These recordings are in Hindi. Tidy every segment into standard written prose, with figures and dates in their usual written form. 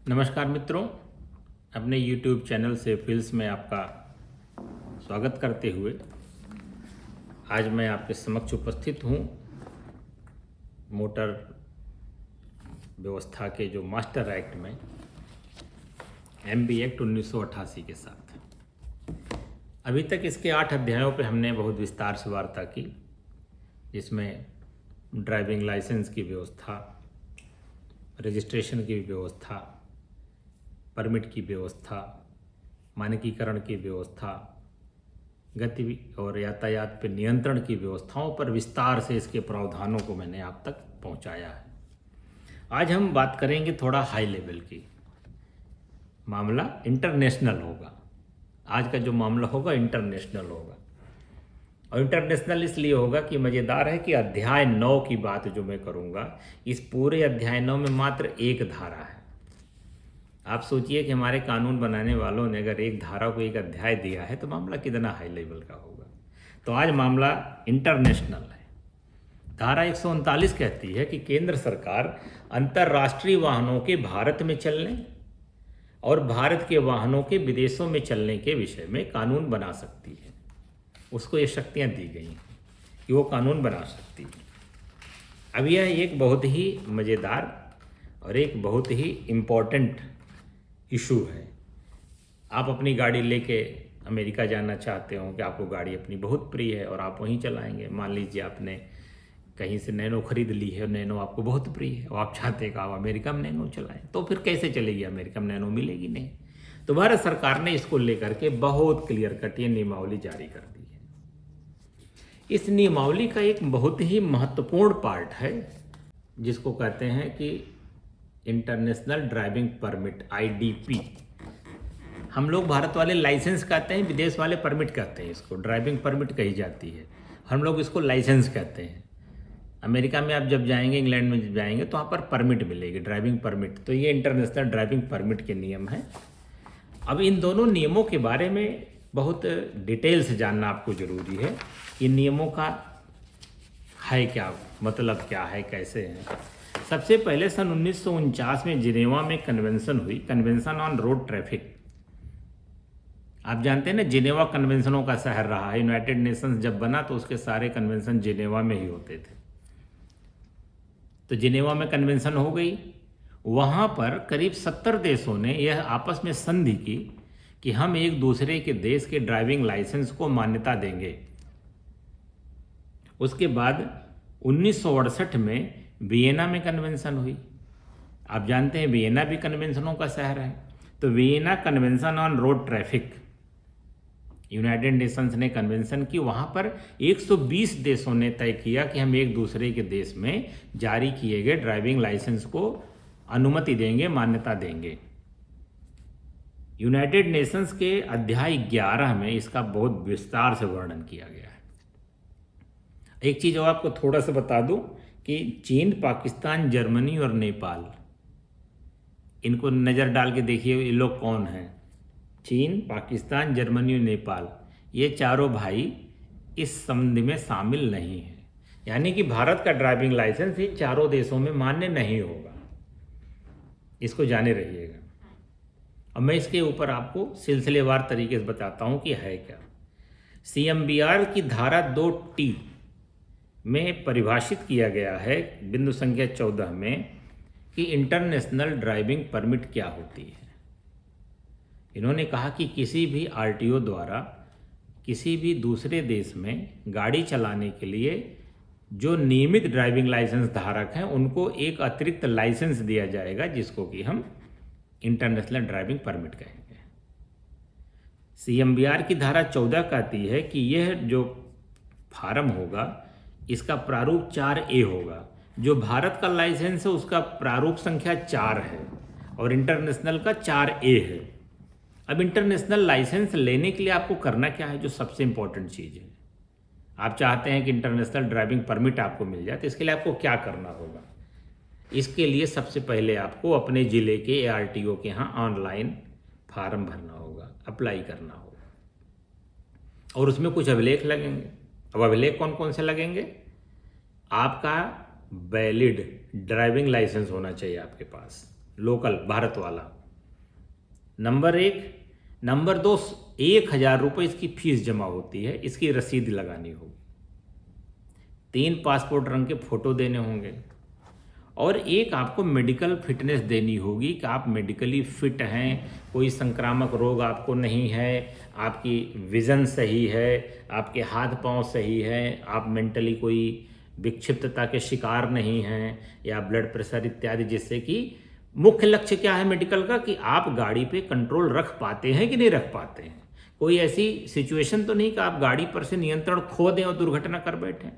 नमस्कार मित्रों, अपने YouTube चैनल से फील्स में आपका स्वागत करते हुए आज मैं आपके समक्ष उपस्थित हूँ मोटर व्यवस्था के जो मास्टर एक्ट में MB एक्ट 1988 के साथ। अभी तक इसके 8 अध्यायों पे हमने बहुत विस्तार से वार्ता की, जिसमें ड्राइविंग लाइसेंस की व्यवस्था, रजिस्ट्रेशन की व्यवस्था, परमिट की व्यवस्था, मानकीकरण की व्यवस्था, गति और यातायात पर नियंत्रण की व्यवस्थाओं पर विस्तार से इसके प्रावधानों को मैंने आप तक पहुंचाया है। आज हम बात करेंगे थोड़ा हाई लेवल की। मामला इंटरनेशनल होगा। आज का जो मामला होगा इंटरनेशनल होगा, और इंटरनेशनल इसलिए होगा कि मज़ेदार है कि अध्याय 9 की बात जो मैं करूँगा, इस पूरे अध्याय 9 में मात्र एक धारा है। आप सोचिए कि हमारे कानून बनाने वालों ने अगर एक धारा को एक अध्याय दिया है तो मामला कितना हाई लेवल का होगा। तो आज मामला इंटरनेशनल है। धारा 139 कहती है कि केंद्र सरकार अंतर्राष्ट्रीय वाहनों के भारत में चलने और भारत के वाहनों के विदेशों में चलने के विषय में कानून बना सकती है। उसको ये शक्तियाँ दी गई हैं कि वो कानून बना सकती है। अब यह एक बहुत ही मज़ेदार और एक बहुत ही इम्पोर्टेंट इशू है। आप अपनी गाड़ी लेके अमेरिका जाना चाहते हो कि आपको गाड़ी अपनी बहुत प्रिय है और आप वहीं चलाएंगे। मान लीजिए आपने कहीं से नैनो खरीद ली है और नैनो आपको बहुत प्रिय है और आप चाहते हैं कि आप अमेरिका में नैनो चलाएं, तो फिर कैसे चलेगी? अमेरिका में नैनो मिलेगी नहीं। तो भारत सरकार ने इसको लेकर के बहुत क्लियर कट ये नियमावली जारी कर दी है। इस नियमावली का एक बहुत ही महत्वपूर्ण पार्ट है जिसको कहते हैं कि इंटरनेशनल ड्राइविंग परमिट, IDP। हम लोग भारत वाले लाइसेंस कहते हैं, विदेश वाले परमिट कहते हैं। इसको ड्राइविंग परमिट कही जाती है, हम लोग इसको लाइसेंस कहते हैं। अमेरिका में आप जब जाएंगे, इंग्लैंड में जब जाएंगे तो वहाँ पर परमिट मिलेगी, ड्राइविंग परमिट। तो ये इंटरनेशनल ड्राइविंग परमिट के नियम हैं। अब इन दोनों नियमों के बारे में बहुत डिटेल से जानना आपको ज़रूरी है। इन नियमों का है क्या, मतलब क्या है, कैसे हैं। सबसे पहले सन 1949 में जिनेवा में कन्वेंशन हुई, कन्वेंशन ऑन रोड ट्रैफिक। आप जानते हैं ना, जिनेवा कन्वेंशनों का शहर रहा है। यूनाइटेड नेशंस जब बना तो उसके सारे कन्वेंशन जिनेवा में ही होते थे। तो जिनेवा में कन्वेंशन हो गई। वहाँ पर करीब 70 देशों ने यह आपस में संधि की कि हम एक दूसरे के देश के ड्राइविंग लाइसेंस को मान्यता देंगे। उसके बाद 1968 में वियना में कन्वेंशन हुई। आप जानते हैं वियना भी कन्वेंशनों का शहर है। तो Vienna convention on road traffic, United Nations ने कन्वेंशन की। वहाँ पर 120 देशों ने तय किया कि हम एक दूसरे के देश में जारी किए गए ड्राइविंग लाइसेंस को अनुमति देंगे, मान्यता देंगे। यूनाइटेड नेशंस के अध्याय 11 में इसका बहुत विस्तार से वर्णन किया गया है। एक चीज़ और आपको थोड़ा सा बता दूं कि चीन, पाकिस्तान, जर्मनी और नेपाल, इनको नज़र डाल के देखिए ये लोग कौन हैं। चीन, पाकिस्तान, जर्मनी और नेपाल, ये चारों भाई इस संधि में शामिल नहीं हैं। यानी कि भारत का ड्राइविंग लाइसेंस इन चारों देशों में मान्य नहीं होगा। इसको जाने रहिएगा। और मैं इसके ऊपर आपको सिलसिलेवार तरीके से बताता हूँ कि है क्या। CMBR की धारा 2T में परिभाषित किया गया है, बिंदु संख्या 14 में, कि इंटरनेशनल ड्राइविंग परमिट क्या होती है। इन्होंने कहा कि किसी भी RTO द्वारा किसी भी दूसरे देश में गाड़ी चलाने के लिए जो नियमित ड्राइविंग लाइसेंस धारक हैं उनको एक अतिरिक्त लाइसेंस दिया जाएगा, जिसको कि हम इंटरनेशनल ड्राइविंग परमिट कहेंगे। CMBR की धारा 14 कहती है कि यह जो फार्म होगा इसका प्रारूप 4A होगा। जो भारत का लाइसेंस है उसका प्रारूप संख्या 4 है और इंटरनेशनल का 4A है। अब इंटरनेशनल लाइसेंस लेने के लिए आपको करना क्या है, जो सबसे इंपॉर्टेंट चीज़ है। आप चाहते हैं कि इंटरनेशनल ड्राइविंग परमिट आपको मिल जाए, तो इसके लिए आपको क्या करना होगा। इसके लिए सबसे पहले आपको अपने ज़िले के ARTO के यहाँ ऑनलाइन फार्म भरना होगा, अप्लाई करना होगा, और उसमें कुछ अभिलेख लगेंगे। अब अभिलेख कौन कौन से लगेंगे? आपका वैलिड ड्राइविंग लाइसेंस होना चाहिए आपके पास, लोकल भारत वाला, नंबर 1। नंबर 2, 1,000 रुपये इसकी फीस जमा होती है, इसकी रसीद लगानी होगी। 3 पासपोर्ट रंग के फ़ोटो देने होंगे और एक आपको मेडिकल फिटनेस देनी होगी कि आप मेडिकली फिट हैं, कोई संक्रामक रोग आपको नहीं है, आपकी विज़न सही है, आपके हाथ पांव सही है, आप मेंटली कोई विक्षिप्तता के शिकार नहीं हैं या ब्लड प्रेशर इत्यादि, जिससे कि मुख्य लक्ष्य क्या है मेडिकल का कि आप गाड़ी पे कंट्रोल रख पाते हैं कि नहीं रख पाते हैं। कोई ऐसी सिचुएशन तो नहीं कि आप गाड़ी पर से नियंत्रण खो दें और दुर्घटना कर बैठें।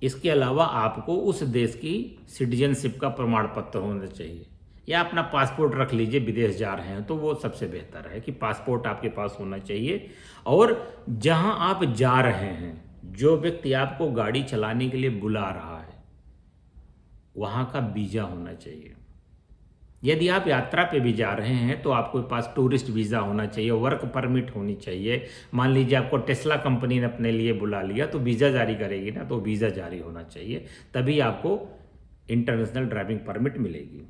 इसके अलावा आपको उस देश की सिटीजनशिप का प्रमाण पत्र होना चाहिए, या अपना पासपोर्ट रख लीजिए, विदेश जा रहे हैं तो वो सबसे बेहतर है कि पासपोर्ट आपके पास होना चाहिए। और जहां आप जा रहे हैं, जो व्यक्ति आपको गाड़ी चलाने के लिए बुला रहा है, वहां का वीज़ा होना चाहिए। यदि आप यात्रा पे भी जा रहे हैं तो आपके पास टूरिस्ट वीज़ा होना चाहिए, वर्क परमिट होनी चाहिए। मान लीजिए आपको टेस्ला कंपनी ने अपने लिए बुला लिया तो वीज़ा जारी करेगी ना, तो वीज़ा जारी होना चाहिए, तभी आपको इंटरनेशनल ड्राइविंग परमिट मिलेगी।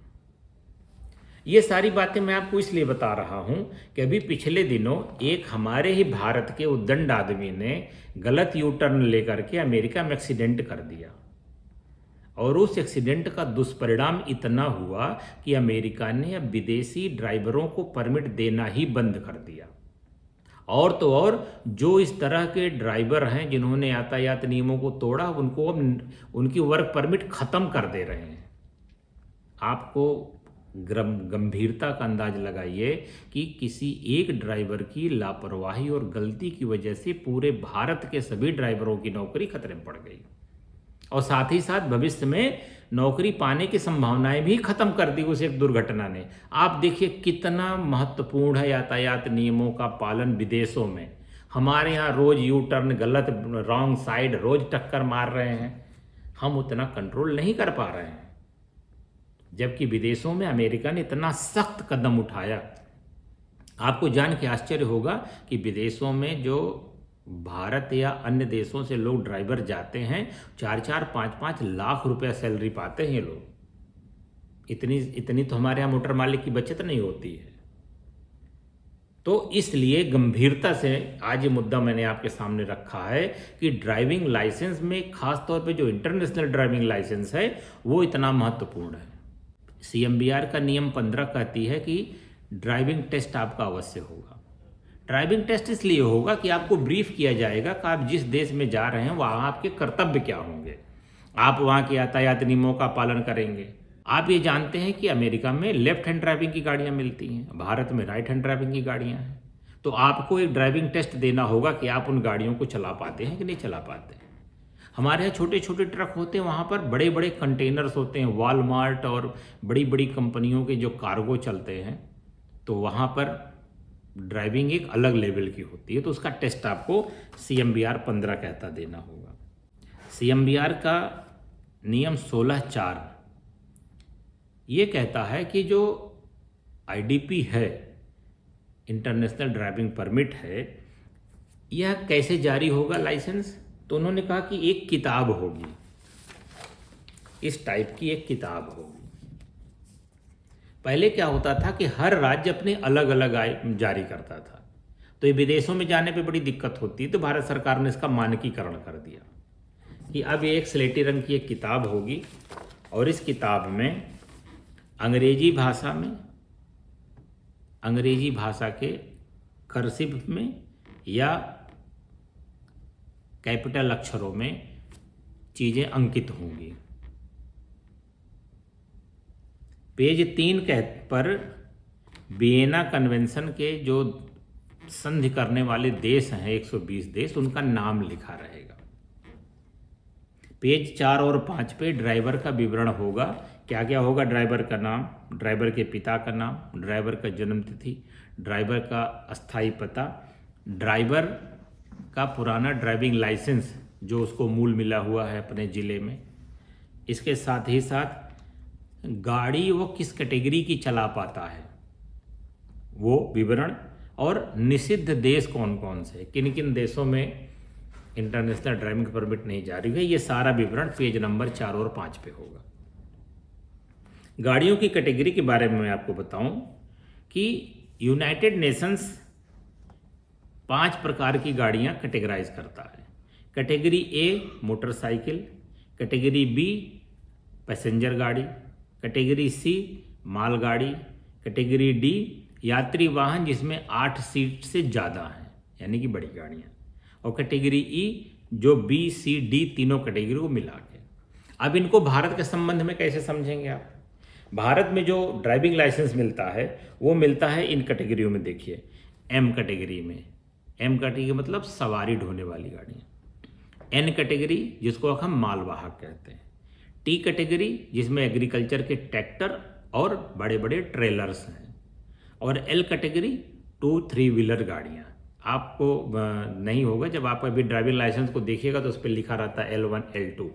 ये सारी बातें मैं आपको इसलिए बता रहा हूँ कि अभी पिछले दिनों एक हमारे ही भारत के उद्दंड आदमी ने गलत यू टर्न लेकर के अमेरिका में एक्सीडेंट कर दिया, और उस एक्सीडेंट का दुष्परिणाम इतना हुआ कि अमेरिका ने अब विदेशी ड्राइवरों को परमिट देना ही बंद कर दिया। और तो और जो इस तरह के ड्राइवर हैं जिन्होंने यातायात नियमों को तोड़ा, उनको अब उनकी वर्क परमिट ख़त्म कर दे रहे हैं। आपको गंभीरता का अंदाज लगाइए कि किसी एक ड्राइवर की लापरवाही और गलती की वजह से पूरे भारत के सभी ड्राइवरों की नौकरी खतरे में पड़ गई, और साथ ही साथ भविष्य में नौकरी पाने की संभावनाएं भी खत्म कर दी उस एक दुर्घटना ने। आप देखिए कितना महत्वपूर्ण है यातायात नियमों का पालन विदेशों में। हमारे यहाँ रोज यू टर्न, गलत रॉन्ग साइड रोज टक्कर मार रहे हैं, हम उतना कंट्रोल नहीं कर पा रहे हैं, जबकि विदेशों में अमेरिका ने इतना सख्त कदम उठाया। आपको जान के आश्चर्य होगा कि विदेशों में जो भारत या अन्य देशों से लोग ड्राइवर जाते हैं, 4-4, 5-5 लाख रुपया सैलरी पाते हैं ये लोग। इतनी तो हमारे यहाँ मोटर मालिक की बचत नहीं होती है। तो इसलिए गंभीरता से आज ये मुद्दा मैंने आपके सामने रखा है कि ड्राइविंग लाइसेंस में खास तौर पे जो इंटरनेशनल ड्राइविंग लाइसेंस है वो इतना महत्वपूर्ण है। CMBR का नियम 15 कहती है कि ड्राइविंग टेस्ट आपका अवश्य होगा। ड्राइविंग टेस्ट इसलिए होगा कि आपको ब्रीफ किया जाएगा कि आप जिस देश में जा रहे हैं वहाँ आपके कर्तव्य क्या होंगे, आप वहाँ के यातायात नियमों का पालन करेंगे। आप ये जानते हैं कि अमेरिका में लेफ्ट हैंड ड्राइविंग की गाड़ियाँ मिलती हैं, भारत में राइट हैंड ड्राइविंग की गाड़ियाँ हैं। तो आपको एक ड्राइविंग टेस्ट देना होगा कि आप उन गाड़ियों को चला पाते हैं कि नहीं चला पाते हैं। हमारे यहाँ छोटे छोटे ट्रक होते हैं, वहाँ पर बड़े बड़े कंटेनर्स होते हैं, वॉलमार्ट और बड़ी बड़ी कंपनियों के जो कार्गो चलते हैं, तो वहाँ पर ड्राइविंग एक अलग लेवल की होती है, तो उसका टेस्ट आपको CMBR 15 कहता देना होगा। CMBR का नियम 16(4) ये कहता है कि जो IDP है, इंटरनेशनल ड्राइविंग परमिट है, यह कैसे जारी होगा लाइसेंस। तो उन्होंने कहा कि एक किताब होगी, इस टाइप की एक किताब होगी। पहले क्या होता था कि हर राज्य अपने अलग अलग जारी करता था, तो ये विदेशों में जाने पे बड़ी दिक्कत होती है। तो भारत सरकार ने इसका मानकीकरण कर दिया कि अब ये एक स्लेटी रंग की एक किताब होगी, और इस किताब में अंग्रेजी भाषा के कर्सिव में या कैपिटल अक्षरों में चीज़ें अंकित होंगी। पेज 3 पर वियना कन्वेंशन के जो संधि करने वाले देश हैं 120 देश, उनका नाम लिखा रहेगा। पेज 4 और 5 पे ड्राइवर का विवरण होगा। क्या क्या होगा? ड्राइवर का नाम, ड्राइवर के पिता का नाम, ड्राइवर का जन्म तिथि, ड्राइवर का अस्थायी पता, ड्राइवर का पुराना ड्राइविंग लाइसेंस जो उसको मूल मिला हुआ है अपने ज़िले में, इसके साथ ही साथ गाड़ी वो किस कैटेगरी की चला पाता है वो विवरण, और निषिद्ध देश कौन कौन से, किन किन देशों में इंटरनेशनल ड्राइविंग परमिट नहीं जारी है, ये सारा विवरण पेज नंबर 4 और 5 पे होगा। गाड़ियों की कैटेगरी के बारे में मैं आपको बताऊं कि यूनाइटेड नेशंस 5 प्रकार की गाड़ियां कैटेगराइज करता है। Category A motorcycle, category B passenger गाड़ी, कैटेगरी सी मालगाड़ी, कैटेगरी डी यात्री वाहन जिसमें 8 सीट से ज़्यादा हैं यानी कि बड़ी गाड़ियाँ, और कैटेगरी ई जो बी सी डी तीनों कैटेगरी को मिला के। अब इनको भारत के संबंध में कैसे समझेंगे आप? भारत में जो ड्राइविंग लाइसेंस मिलता है वो मिलता है इन कैटेगरियों में। देखिए, एम कैटेगरी में, एम कैटेगरी मतलब सवारी ढोने वाली गाड़ियाँ, एन कैटेगरी जिसको हम मालवाहक कहते हैं, टी कैटेगरी जिसमें एग्रीकल्चर के ट्रैक्टर और बड़े बड़े ट्रेलर्स हैं, और एल कैटेगरी 2-3 व्हीलर गाड़ियाँ। आपको नहीं होगा, जब आप अभी ड्राइविंग लाइसेंस को देखिएगा तो उस पर लिखा रहता है L1 L2।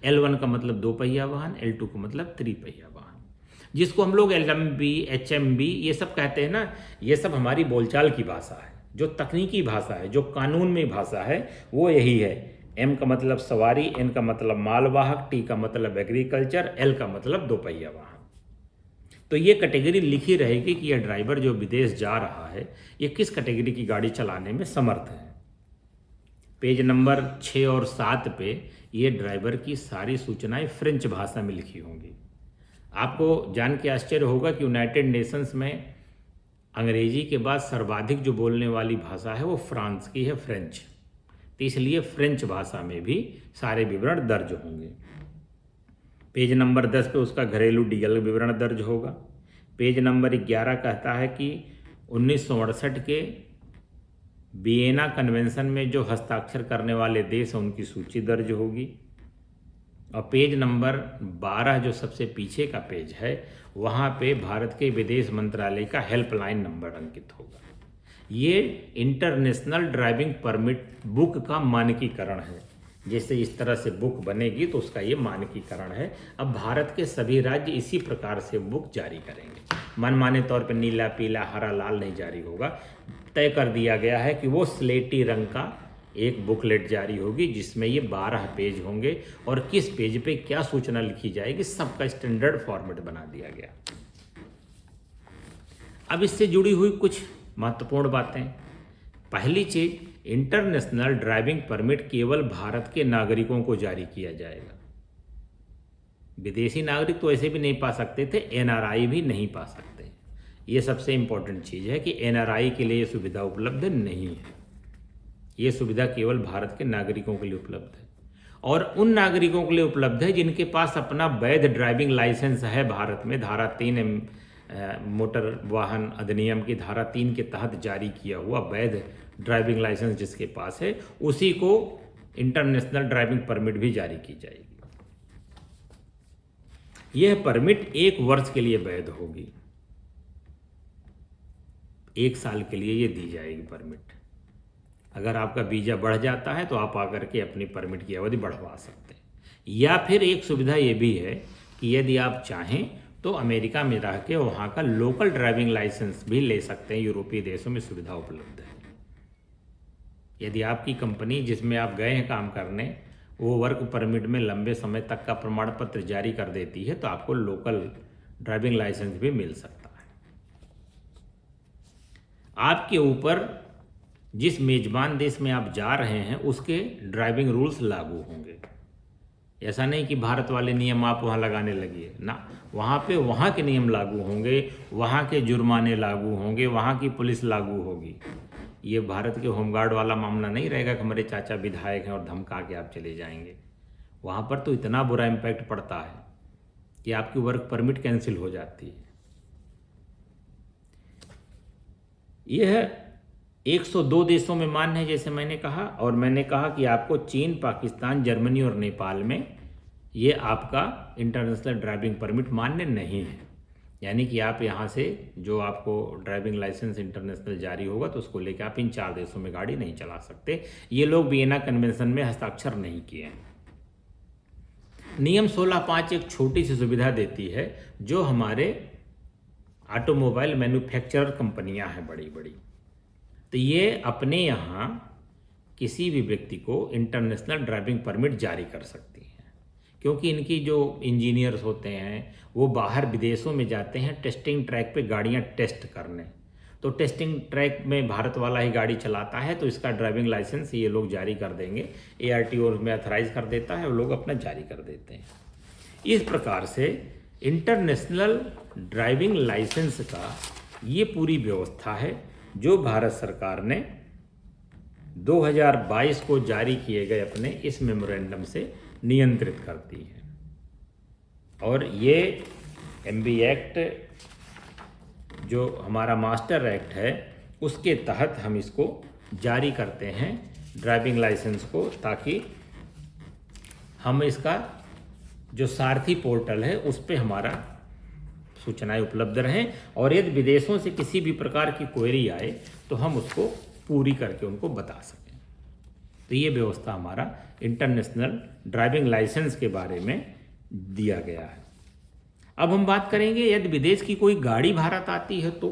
L1 का मतलब 2 पहिया वाहन, L2 का मतलब 3 पहिया वाहन, जिसको हम लोग LMB HMB ये सब कहते हैं ना। ये सब हमारी बोलचाल की भाषा है, जो तकनीकी भाषा है, जो कानून में भाषा है वो यही है। एम का मतलब सवारी, एन का मतलब मालवाहक, टी का मतलब एग्रीकल्चर, एल का मतलब 2 पहिया वाहन। तो ये कैटेगरी लिखी रहेगी कि यह ड्राइवर जो विदेश जा रहा है ये किस कैटेगरी की गाड़ी चलाने में समर्थ है। पेज नंबर 6 और 7 पे ये ड्राइवर की सारी सूचनाएं फ्रेंच भाषा में लिखी होंगी। आपको जान के आश्चर्य होगा कि यूनाइटेड नेशंस में अंग्रेजी के बाद सर्वाधिक जो बोलने वाली भाषा है वो फ्रांस की है, फ्रेंच। तो इसलिए फ्रेंच भाषा में भी सारे विवरण दर्ज होंगे। पेज नंबर 10 पे उसका घरेलू डीजल विवरण दर्ज होगा। पेज नंबर 11 कहता है कि 1968 के वियना कन्वेंशन में जो हस्ताक्षर करने वाले देश हैं उनकी सूची दर्ज होगी। और पेज नंबर 12 जो सबसे पीछे का पेज है वहाँ पे भारत के विदेश मंत्रालय का हेल्पलाइन नंबर अंकित होगा। ये इंटरनेशनल ड्राइविंग परमिट बुक का मानकीकरण है। जैसे इस तरह से बुक बनेगी तो उसका ये मानकीकरण है। अब भारत के सभी राज्य इसी प्रकार से बुक जारी करेंगे। मनमाने तौर पर नीला, पीला, हरा, लाल नहीं जारी होगा। तय कर दिया गया है कि वो स्लेटी रंग का एक बुकलेट जारी होगी जिसमें ये 12 पेज होंगे, और किस पेज पे क्या सूचना लिखी जाएगी सबका स्टैंडर्ड फॉर्मेट बना दिया गया। अब इससे जुड़ी हुई कुछ महत्वपूर्ण बातें। पहली चीज, इंटरनेशनल ड्राइविंग परमिट केवल भारत के नागरिकों को जारी किया जाएगा। विदेशी नागरिक तो ऐसे भी नहीं पा सकते थे, NRI भी नहीं पा सकते। ये सबसे इंपॉर्टेंट चीज़ है कि NRI के लिए ये सुविधा उपलब्ध नहीं है। ये सुविधा केवल भारत के नागरिकों के लिए उपलब्ध है, और उन नागरिकों के लिए उपलब्ध है जिनके पास अपना वैध ड्राइविंग लाइसेंस है। भारत में धारा 3 मोटर वाहन अधिनियम की धारा 3 के तहत जारी किया हुआ वैध ड्राइविंग लाइसेंस जिसके पास है उसी को इंटरनेशनल ड्राइविंग परमिट भी जारी की जाएगी। यह परमिट 1 वर्ष के लिए वैध होगी। 1 साल के लिए ये दी जाएगी परमिट। अगर आपका वीज़ा बढ़ जाता है तो आप आकर के अपनी परमिट की अवधि बढ़वा सकते हैं। या फिर एक सुविधा ये भी है कि यदि आप चाहें तो अमेरिका में रह के वहाँ का लोकल ड्राइविंग लाइसेंस भी ले सकते हैं। यूरोपीय देशों में सुविधा उपलब्ध है। यदि आपकी कंपनी जिसमें आप गए हैं काम करने वो वर्क परमिट में लंबे समय तक का प्रमाण पत्र जारी कर देती है तो आपको लोकल ड्राइविंग लाइसेंस भी मिल सकता है। आपके ऊपर जिस मेजबान देश में आप जा रहे हैं उसके ड्राइविंग रूल्स लागू होंगे। ऐसा नहीं कि भारत वाले नियम आप वहाँ लगाने लगिए ना, वहाँ पे वहाँ के नियम लागू होंगे, वहाँ के जुर्माने लागू होंगे, वहाँ की पुलिस लागू होगी। ये भारत के होमगार्ड वाला मामला नहीं रहेगा कि हमारे चाचा विधायक हैं और धमका के आप चले जाएंगे। वहाँ पर तो इतना बुरा इम्पैक्ट पड़ता है कि आपकी वर्क परमिट कैंसिल हो जाती है। यह 102 देशों में मान्य है जैसे मैंने कहा, और मैंने कहा कि आपको चीन, पाकिस्तान, जर्मनी और नेपाल में ये आपका इंटरनेशनल ड्राइविंग परमिट मान्य नहीं है। यानी कि आप यहाँ से जो आपको ड्राइविंग लाइसेंस इंटरनेशनल जारी होगा तो उसको लेकर आप इन 4 देशों में गाड़ी नहीं चला सकते। ये लोग वियना कन्वेंशन में हस्ताक्षर नहीं किए हैं। नियम 16(5) एक छोटी सी सुविधा देती है जो हमारे ऑटोमोबाइल मैन्युफैक्चरर कंपनियां हैं बड़ी बड़ी, तो ये अपने यहाँ किसी भी व्यक्ति को इंटरनेशनल ड्राइविंग परमिट जारी कर सकती हैं। क्योंकि इनकी जो इंजीनियर्स होते हैं वो बाहर विदेशों में जाते हैं टेस्टिंग ट्रैक पे गाड़ियाँ टेस्ट करने। तो टेस्टिंग ट्रैक में भारत वाला ही गाड़ी चलाता है, तो इसका ड्राइविंग लाइसेंस ये लोग जारी कर देंगे, ARTO में अथराइज कर देता है, वो लोग अपना जारी कर देते हैं। इस प्रकार से इंटरनेशनल ड्राइविंग लाइसेंस का ये पूरी व्यवस्था है जो भारत सरकार ने 2022 को जारी किए गए अपने इस मेमोरेंडम से नियंत्रित करती है। और ये MB एक्ट जो हमारा मास्टर एक्ट है उसके तहत हम इसको जारी करते हैं ड्राइविंग लाइसेंस को, ताकि हम इसका जो सारथी पोर्टल है उस पर हमारा सूचनाएं उपलब्ध रहें, और यदि विदेशों से किसी भी प्रकार की क्वेरी आए तो हम उसको पूरी करके उनको बता सकें। तो ये व्यवस्था हमारा इंटरनेशनल ड्राइविंग लाइसेंस के बारे में दिया गया है। अब हम बात करेंगे यदि विदेश की कोई गाड़ी भारत आती है तो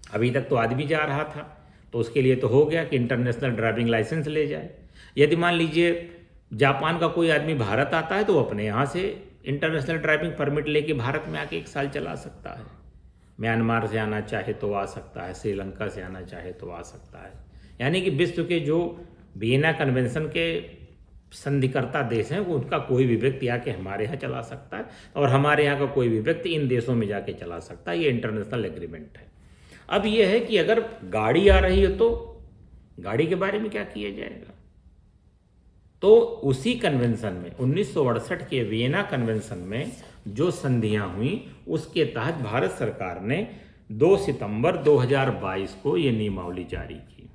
अभी तक तो आदमी जा रहा था, तो उसके लिए तो हो गया कि इंटरनेशनल ड्राइविंग लाइसेंस ले जाए। यदि मान लीजिए जापान का कोई आदमी भारत आता है तो वो अपने यहाँ से इंटरनेशनल ड्राइविंग परमिट लेके भारत में आके 1 साल चला सकता है। म्यांमार से आना चाहे तो आ सकता है, श्रीलंका से आना चाहे तो आ सकता है। यानी कि विश्व के जो वियना कन्वेंशन के संधिकर्ता देश हैं वो उनका कोई भी व्यक्ति आके हमारे यहाँ चला सकता है, और हमारे यहाँ का कोई भी व्यक्ति इन देशों में जाके चला सकता है। ये इंटरनेशनल एग्रीमेंट है। अब ये है कि अगर गाड़ी आ रही है तो गाड़ी के बारे में क्या किया जाएगा। तो उसी कन्वेंशन में 1968 के वियना कन्वेंशन में जो संधियां हुई उसके तहत भारत सरकार ने 2 सितंबर 2022 को ये नियमावली जारी की।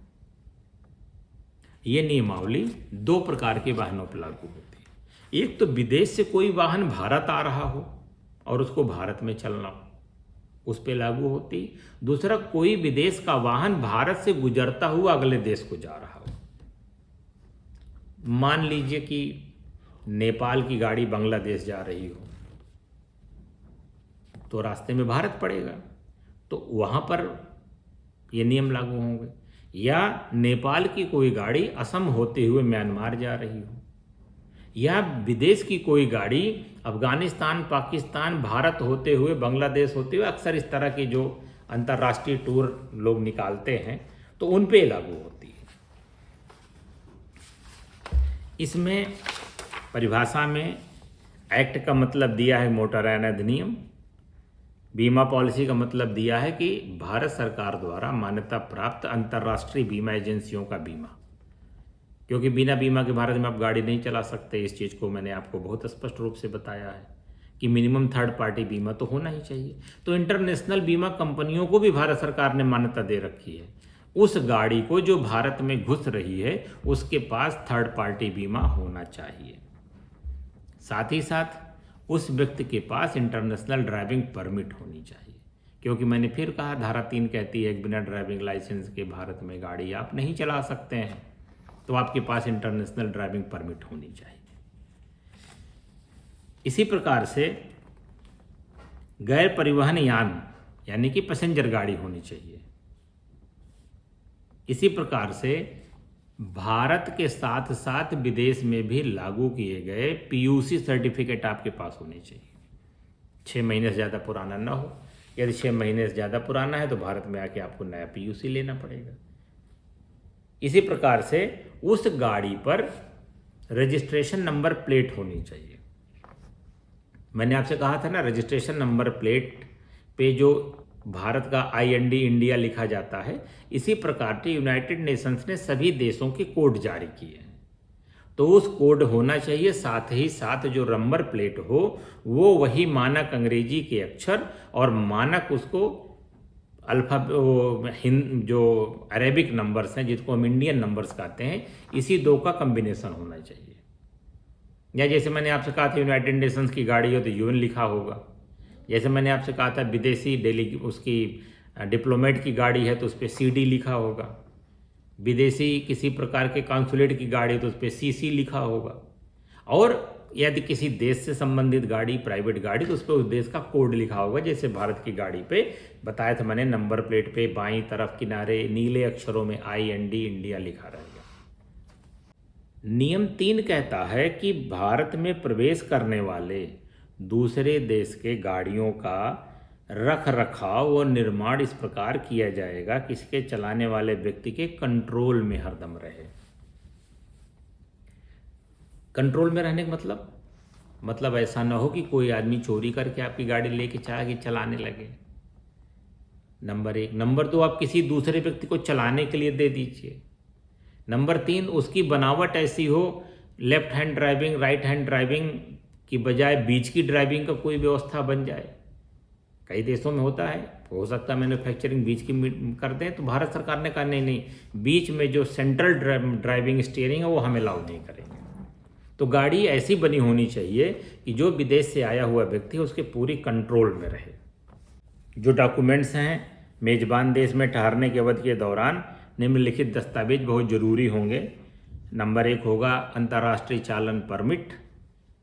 ये नियमावली 2 प्रकार के वाहनों पर लागू होती है। एक तो विदेश से कोई वाहन भारत आ रहा हो और उसको भारत में चलना हो, उस पर लागू होती। दूसरा, कोई विदेश का वाहन भारत से गुजरता हुआ अगले देश को जा रहा हो। मान लीजिए कि नेपाल की गाड़ी बांग्लादेश जा रही हो तो रास्ते में भारत पड़ेगा, तो वहाँ पर ये नियम लागू होंगे। या नेपाल की कोई गाड़ी असम होते हुए म्यांमार जा रही हो, या विदेश की कोई गाड़ी अफगानिस्तान, पाकिस्तान, भारत होते हुए, बांग्लादेश होते हुए, अक्सर इस तरह के जो अंतर्राष्ट्रीय टूर लोग निकालते हैं तो उन पे लागू होती है। इसमें परिभाषा में एक्ट का मतलब दिया है मोटरयान अधिनियम, बीमा पॉलिसी का मतलब दिया है कि भारत सरकार द्वारा मान्यता प्राप्त अंतर्राष्ट्रीय बीमा एजेंसियों का बीमा, क्योंकि बिना बीमा के भारत में आप गाड़ी नहीं चला सकते। इस चीज़ को मैंने आपको बहुत स्पष्ट रूप से बताया है कि मिनिमम थर्ड पार्टी बीमा तो होना ही चाहिए। तो इंटरनेशनल बीमा कंपनियों को भी भारत सरकार ने मान्यता दे रखी है। उस गाड़ी को जो भारत में घुस रही है उसके पास थर्ड पार्टी बीमा होना चाहिए। साथ ही साथ उस व्यक्ति के पास इंटरनेशनल ड्राइविंग परमिट होनी चाहिए, क्योंकि मैंने फिर कहा धारा 3 कहती है कि बिना ड्राइविंग लाइसेंस के भारत में गाड़ी आप नहीं चला सकते हैं, तो आपके पास इंटरनेशनल ड्राइविंग परमिट होनी चाहिए। इसी प्रकार से गैर परिवहन यान यानी कि पैसेंजर गाड़ी होनी चाहिए। इसी प्रकार से भारत के साथ साथ विदेश में भी लागू किए गए PUC सर्टिफिकेट आपके पास होने चाहिए। 6 महीने से ज़्यादा पुराना ना हो। यदि 6 महीने से ज़्यादा पुराना है तो भारत में आके आपको नया PUC लेना पड़ेगा। इसी प्रकार से उस गाड़ी पर रजिस्ट्रेशन नंबर प्लेट होनी चाहिए। मैंने आपसे कहा था ना, रजिस्ट्रेशन नंबर प्लेट पे जो भारत का IND इंडिया लिखा जाता है, इसी प्रकार के यूनाइटेड नेशंस ने सभी देशों के कोड जारी किए हैं, तो उस कोड होना चाहिए। साथ ही साथ जो नंबर प्लेट हो वो वही मानक अंग्रेजी के अक्षर और मानक उसको अल्फा जो अरेबिक नंबर्स हैं जिसको हम इंडियन नंबर्स कहते हैं, इसी 2 का कम्बिनेशन होना चाहिए। या जैसे मैंने आपसे कहा था यूनाइटेड नेशंस की गाड़ी हो तो UN लिखा होगा। जैसे मैंने आपसे कहा था विदेशी उसकी डिप्लोमेट की गाड़ी है तो उस पर CD लिखा होगा। विदेशी किसी प्रकार के कॉन्सुलेट की गाड़ी तो उस पर CC लिखा होगा। और यदि किसी देश से संबंधित गाड़ी, प्राइवेट गाड़ी, तो उस पर उस देश का कोड लिखा होगा। जैसे भारत की गाड़ी पे बताया था मैंने, नंबर प्लेट पे बाईं तरफ किनारे नीले अक्षरों में IND इंडिया लिखा रहेगा। नियम 3 कहता है कि भारत में प्रवेश करने वाले दूसरे देश के गाड़ियों का रख रखाव और निर्माण इस प्रकार किया जाएगा कि इसके चलाने वाले व्यक्ति के कंट्रोल में हरदम रहे। कंट्रोल में रहने का मतलब ऐसा ना हो कि कोई आदमी चोरी करके आपकी गाड़ी लेके चलाने लगे। नंबर 1। नंबर 2, आप किसी दूसरे व्यक्ति को चलाने के लिए दे दीजिए। नंबर 3, उसकी बनावट ऐसी हो, left hand driving, right hand driving की बजाय बीच की ड्राइविंग का कोई व्यवस्था बन जाए। कई देशों में होता है, हो सकता है मैन्युफैक्चरिंग बीच की कर दें, तो भारत सरकार ने कहा नहीं, बीच में जो सेंट्रल ड्राइविंग स्टीयरिंग है वो हम अलाउ नहीं करेंगे। तो गाड़ी ऐसी बनी होनी चाहिए कि जो विदेश से आया हुआ व्यक्ति है उसके पूरी कंट्रोल में रहे। जो डॉक्यूमेंट्स हैं, मेजबान देश में ठहरने के अवधि के दौरान निम्नलिखित दस्तावेज बहुत ज़रूरी होंगे। नंबर 1 होगा अंतर्राष्ट्रीय चालन परमिट,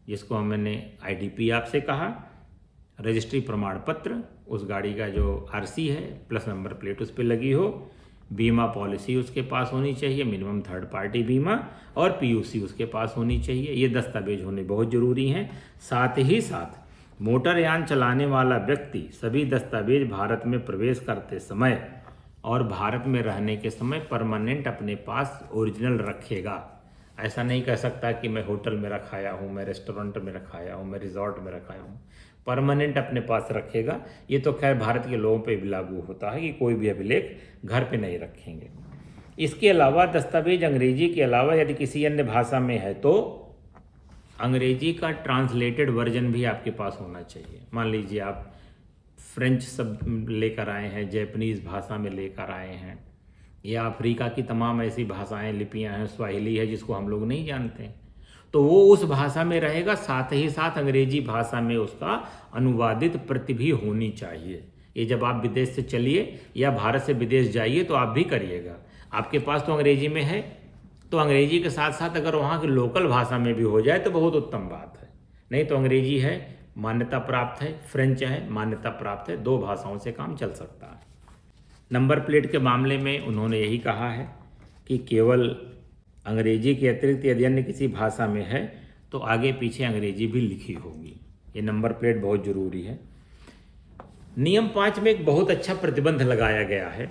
जिसको मैंने IDP आपसे कहा। रजिस्ट्री प्रमाण पत्र, उस गाड़ी का जो RC है प्लस नंबर प्लेट उस पर लगी हो। बीमा पॉलिसी उसके पास होनी चाहिए, मिनिमम थर्ड पार्टी बीमा, और PUC उसके पास होनी चाहिए। ये दस्तावेज होने बहुत ज़रूरी हैं। साथ ही साथ मोटरयान चलाने वाला व्यक्ति सभी दस्तावेज भारत में प्रवेश करते समय और भारत में रहने के समय परमानेंट अपने पास ओरिजिनल रखेगा। ऐसा नहीं कह सकता कि मैं होटल में रखाया हूँ, मैं रेस्टोरेंट में रखाया हूँ, मैं रिजॉर्ट में रखाया हूँ। परमानेंट अपने पास रखेगा। ये तो खैर भारत के लोगों पे भी लागू होता है कि कोई भी अभिलेख घर पे नहीं रखेंगे। इसके अलावा दस्तावेज अंग्रेजी के अलावा यदि किसी अन्य भाषा में है तो अंग्रेजी का ट्रांसलेटेड वर्जन भी आपके पास होना चाहिए। मान लीजिए आप फ्रेंच सब लेकर आए हैं, जैपनीज़ भाषा में लेकर आए हैं, या अफ्रीका की तमाम ऐसी भाषाएं, लिपियां हैं, स्वाहिली है जिसको हम लोग नहीं जानते, तो वो उस भाषा में रहेगा। साथ ही साथ अंग्रेजी भाषा में उसका अनुवादित प्रति भी होनी चाहिए। ये जब आप विदेश से चलिए या भारत से विदेश जाइए तो आप भी करिएगा। आपके पास तो अंग्रेजी में है, तो अंग्रेजी के साथ साथ अगर वहाँ की लोकल भाषा में भी हो जाए तो बहुत उत्तम बात है। नहीं तो अंग्रेजी है, मान्यता प्राप्त है, फ्रेंच है, मान्यता प्राप्त है, 2 भाषाओं से काम चल सकता है। नंबर प्लेट के मामले में उन्होंने यही कहा है कि केवल अंग्रेजी के अतिरिक्त यदि अन्य किसी भाषा में है तो आगे पीछे अंग्रेजी भी लिखी होगी। ये नंबर प्लेट बहुत ज़रूरी है। नियम 5 में एक बहुत अच्छा प्रतिबंध लगाया गया है।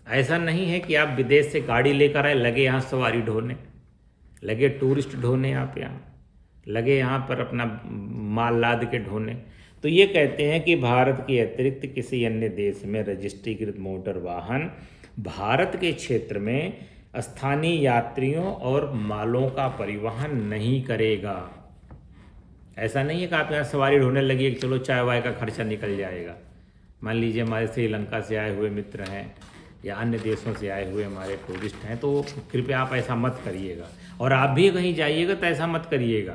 ऐसा नहीं है कि आप विदेश से गाड़ी लेकर आए, लगे यहाँ सवारी ढोने, लगे टूरिस्ट ढोने, आप यहाँ लगे यहाँ पर अपना माल लाद के ढोने। तो ये कहते हैं कि भारत के अतिरिक्त किसी अन्य देश में रजिस्ट्रीकृत मोटर वाहन भारत के क्षेत्र में स्थानीय यात्रियों और मालों का परिवहन नहीं करेगा। ऐसा नहीं है कि आप यहाँ सवारी ढोने लगी कि चलो चाय वाय का खर्चा निकल जाएगा। मान लीजिए हमारे श्रीलंका से आए हुए मित्र हैं या अन्य देशों से आए हुए हमारे टूरिस्ट हैं, तो कृपया आप ऐसा मत करिएगा। और आप भी कहीं जाइएगा तो ऐसा मत करिएगा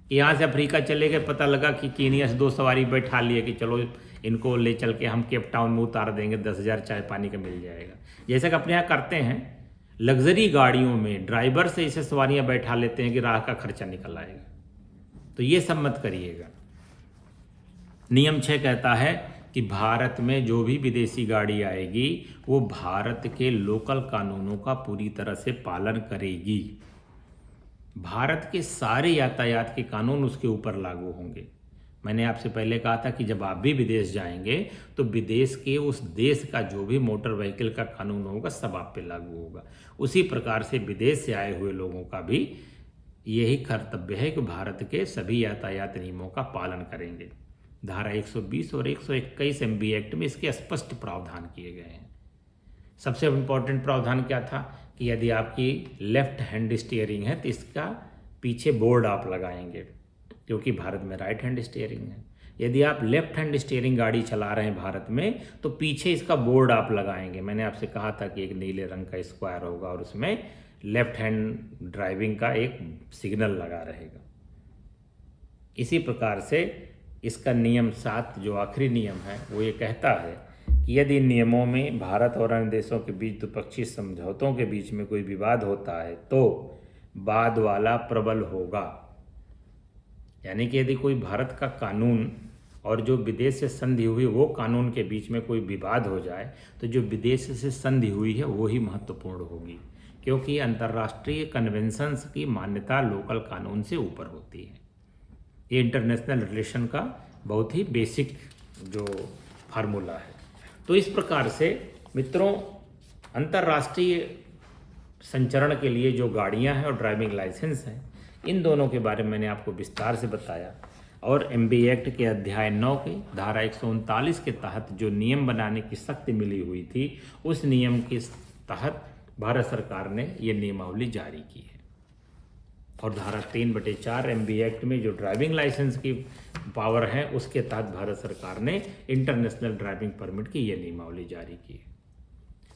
कि यहाँ से अफ्रीका चले गए, पता लगा कि कीनिया से 2 सवारी बैठा लिए कि चलो इनको ले चल के हम केप टाउन में उतार देंगे, 10,000 चाय पानी का मिल जाएगा। जैसे कि अपने यहाँ करते हैं, लग्जरी गाड़ियों में ड्राइवर से इसे सवारियाँ बैठा लेते हैं कि राह का खर्चा निकल आएगा। तो ये सब मत करिएगा। नियम 6 कहता है कि भारत में जो भी विदेशी गाड़ी आएगी वो भारत के लोकल कानूनों का पूरी तरह से पालन करेगी। भारत के सारे यातायात के कानून उसके ऊपर लागू होंगे। मैंने आपसे पहले कहा था कि जब आप भी विदेश जाएंगे तो विदेश के उस देश का जो भी मोटर व्हीकल का कानून होगा सब आप पे लागू होगा। उसी प्रकार से विदेश से आए हुए लोगों का भी यही कर्तव्य है कि भारत के सभी यातायात नियमों का पालन करेंगे। धारा 120 और 121 MB एक्ट में इसके स्पष्ट प्रावधान किए गए हैं। सबसे इम्पोर्टेंट प्रावधान क्या था कि यदि आपकी लेफ्ट हैंड स्टीयरिंग है तो इसका पीछे बोर्ड आप लगाएंगे, क्योंकि भारत में राइट हैंड स्टीयरिंग है। यदि आप लेफ्ट हैंड स्टीयरिंग गाड़ी चला रहे हैं भारत में तो पीछे इसका बोर्ड आप लगाएंगे। मैंने आपसे कहा था कि एक नीले रंग का स्क्वायर होगा और उसमें लेफ्ट हैंड ड्राइविंग का एक सिग्नल लगा रहेगा। इसी प्रकार से इसका नियम 7 जो आखिरी नियम है वो ये कहता है कि यदि नियमों में भारत और अन्य देशों के बीच द्विपक्षीय समझौतों के बीच में कोई विवाद होता है तो बाद वाला प्रबल होगा। यानी कि यदि कोई भारत का कानून और जो विदेश से संधि हुई वो कानून के बीच में कोई विवाद हो जाए तो जो विदेश से संधि हुई है वो ही महत्वपूर्ण होगी, क्योंकि अंतर्राष्ट्रीय कन्वेंशंस की मान्यता लोकल कानून से ऊपर होती है। ये इंटरनेशनल रिलेशन का बहुत ही बेसिक जो फार्मूला है। तो इस प्रकार से मित्रों, अंतर्राष्ट्रीय संचरण के लिए जो गाड़ियां हैं और ड्राइविंग लाइसेंस हैं, इन दोनों के बारे में मैंने आपको विस्तार से बताया। और एमबी एक्ट के अध्याय 9 के धारा 139 के तहत जो नियम बनाने की शक्ति मिली हुई थी, उस नियम के तहत भारत सरकार ने ये नियमावली जारी की है। और धारा 3/4 एमबी एक्ट में जो ड्राइविंग लाइसेंस की पावर है, उसके तहत भारत सरकार ने इंटरनेशनल ड्राइविंग परमिट की ये नियमावली जारी की है।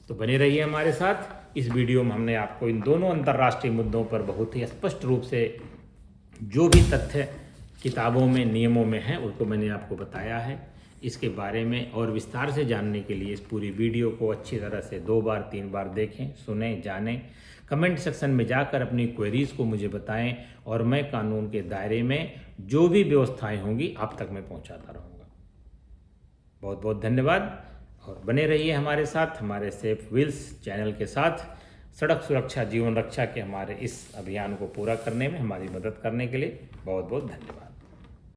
तो बने रहिए हमारे साथ। इस वीडियो में हमने आपको इन दोनों अंतर्राष्ट्रीय मुद्दों पर बहुत ही स्पष्ट रूप से जो भी तथ्य किताबों में, नियमों में हैं, उनको मैंने आपको बताया है। इसके बारे में और विस्तार से जानने के लिए इस पूरी वीडियो को अच्छी तरह से 2 बार 3 बार देखें, सुने, जानें। कमेंट सेक्शन में जाकर अपनी क्वेरीज को मुझे बताएं और मैं कानून के दायरे में जो भी व्यवस्थाएं होंगी आप तक मैं पहुंचाता रहूँगा। बहुत बहुत धन्यवाद और बने रहिए हमारे साथ, हमारे सेफ व्हील्स चैनल के साथ। सड़क सुरक्षा जीवन रक्षा के हमारे इस अभियान को पूरा करने में हमारी मदद करने के लिए बहुत बहुत धन्यवाद।